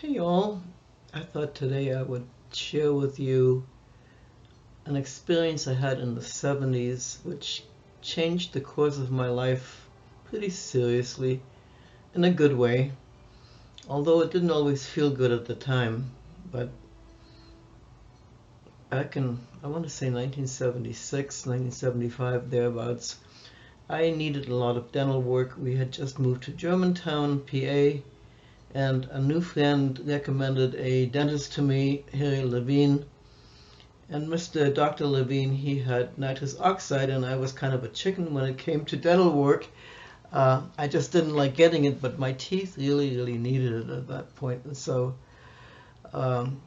Hey all, I thought today I would share with you an experience I had in the 70s which changed the course of my life pretty seriously in a good way, although it didn't always feel good at the time. But back in, I want to say 1976, 1975, thereabouts, I needed a lot of dental work. We had just moved to Germantown, PA, and a new friend recommended a dentist to me, Harry Levine. And Dr. Levine, he had nitrous oxide, and I was kind of a chicken when it came to dental work. I just didn't like getting it, but my teeth really, really needed it at that point. And so um,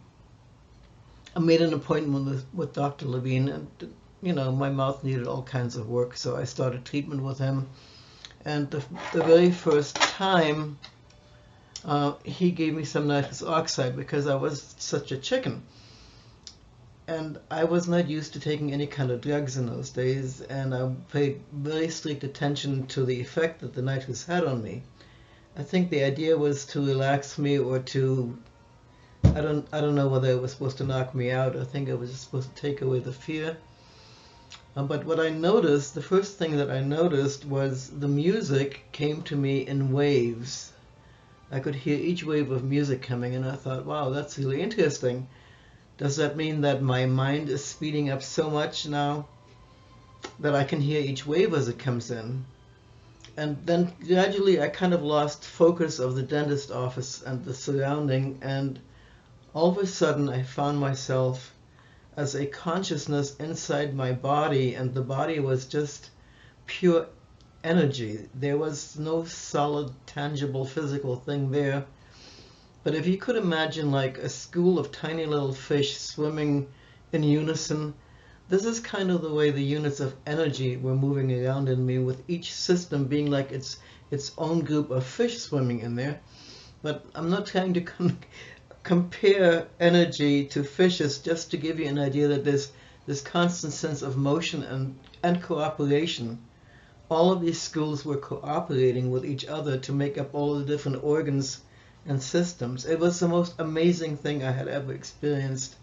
I made an appointment with Dr. Levine, and my mouth needed all kinds of work, so I started treatment with him. And the very first time, he gave me some nitrous oxide because I was such a chicken. And I was not used to taking any kind of drugs in those days, and I paid very strict attention to the effect that the nitrous had on me. I think the idea was to relax me or to, I don't know whether it was supposed to knock me out. I think it was just supposed to take away the fear. But what I noticed, the first thing that I noticed was the music came to me in waves. I could hear each wave of music coming, and I thought, wow, that's really interesting. Does that mean that my mind is speeding up so much now that I can hear each wave as it comes in? And then gradually I kind of lost focus of the dentist office and the surrounding, and all of a sudden I found myself as a consciousness inside my body, and the body was just pure energy. There was no solid, tangible, physical thing there. But if you could imagine like a school of tiny little fish swimming in unison, this is kind of the way the units of energy were moving around in me, with each system being like its own group of fish swimming in there. But I'm not trying to compare energy to fishes, just to give you an idea that there's this constant sense of motion and cooperation. All of these schools were cooperating with each other to make up all the different organs and systems. It was the most amazing thing I had ever experienced.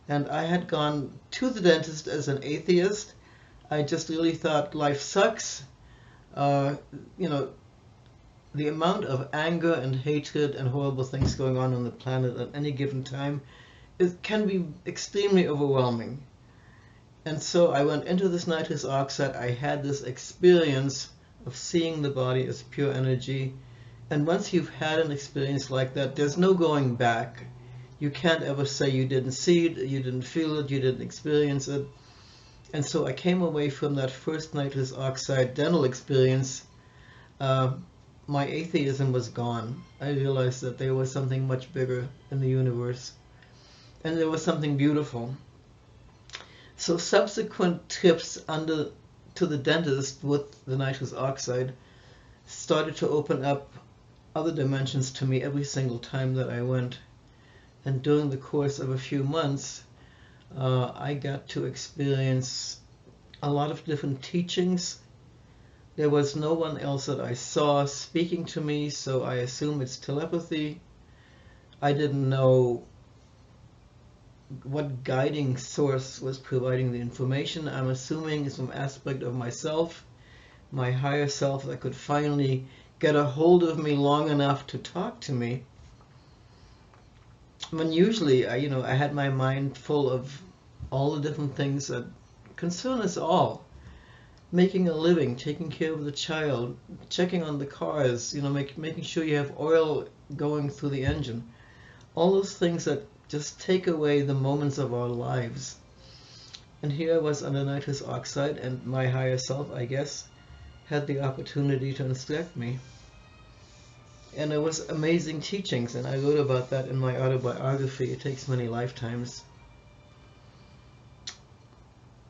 And I had gone to the dentist as an atheist. I just really thought life sucks. You know, the amount of anger and hatred and horrible things going on the planet at any given time, it can be extremely overwhelming. And so I went into this nitrous oxide. I had this experience of seeing the body as pure energy. And once you've had an experience like that, there's no going back. You can't ever say you didn't see it, you didn't feel it, you didn't experience it. And so I came away from that first nitrous oxide dental experience. My atheism was gone. I realized that there was something much bigger in the universe. And there was something beautiful. So subsequent trips to the dentist with the nitrous oxide started to open up other dimensions to me every single time that I went. And during the course of a few months, I got to experience a lot of different teachings. There was no one else that I saw speaking to me, so I assume it's telepathy. I didn't know what guiding source was providing the information. I'm assuming some aspect of myself, my higher self, that could finally get a hold of me long enough to talk to me. When usually, I had my mind full of all the different things that concern us all. Making a living, taking care of the child, checking on the cars, making sure you have oil going through the engine. All those things that just take away the moments of our lives. And here I was under nitrous oxide, and my higher self, I guess, had the opportunity to instruct me. And it was amazing teachings, and I wrote about that in my autobiography, It Takes Many Lifetimes.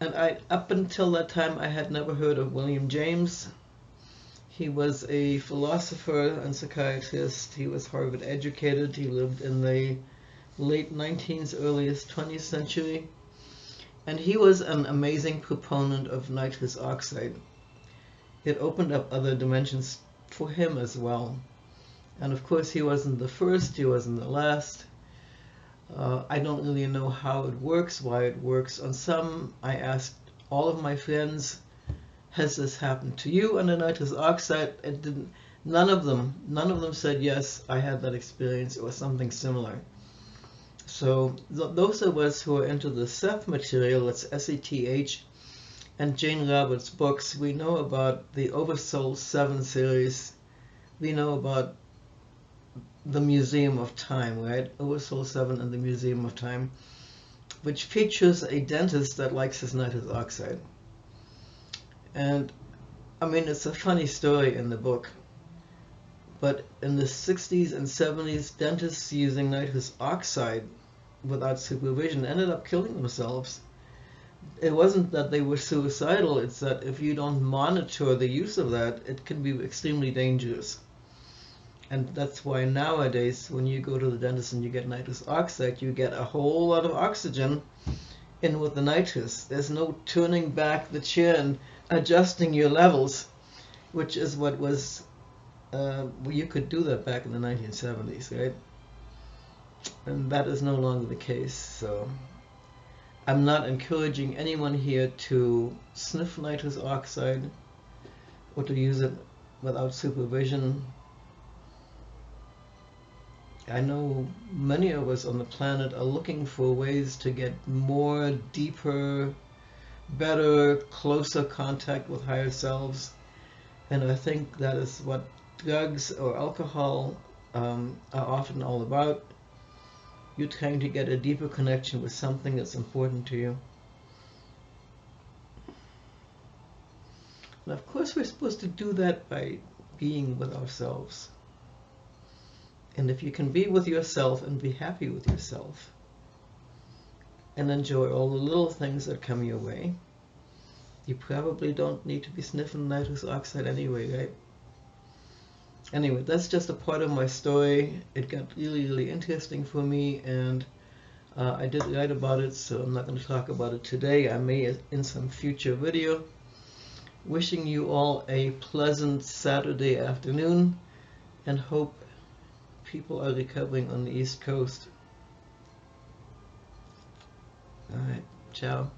And up until that time, I had never heard of William James. He was a philosopher and psychiatrist. He was Harvard educated. He lived in the late 19th, earliest 20th century. And he was an amazing proponent of nitrous oxide. It opened up other dimensions for him as well. And of course he wasn't the first, he wasn't the last. I don't really know how it works, why it works. On some, I asked all of my friends, has this happened to you under nitrous oxide? It didn't. None of them said, yes, I had that experience or something similar. So those of us who are into the Seth material, that's SETH, and Jane Roberts' books, we know about the Oversoul 7 series. We know about the Museum of Time, right? Oversoul 7 and the Museum of Time, which features a dentist that likes his nitrous oxide. And I mean, it's a funny story in the book, but in the 60s and 70s, dentists using nitrous oxide without supervision ended up killing themselves. It wasn't that they were suicidal, it's that if you don't monitor the use of that, it can be extremely dangerous. And that's why nowadays, when you go to the dentist and you get nitrous oxide, you get a whole lot of oxygen in with the nitrous. There's no turning back the chair and adjusting your levels, which is what was, you could do that back in the 1970s, right? And that is no longer the case. So I'm not encouraging anyone here to sniff nitrous oxide or to use it without supervision. I know many of us on the planet are looking for ways to get more, deeper, better, closer contact with higher selves. And I think that is what drugs or alcohol are often all about. You're trying to get a deeper connection with something that's important to you. And of course we're supposed to do that by being with ourselves. And if you can be with yourself and be happy with yourself and enjoy all the little things that come your way, you probably don't need to be sniffing nitrous oxide anyway, right? Anyway, that's just a part of my story. It got really, really interesting for me, and I did write about it, so I'm not going to talk about it today. I may in some future video. Wishing you all a pleasant Saturday afternoon, and hope people are recovering on the East Coast. All right, ciao.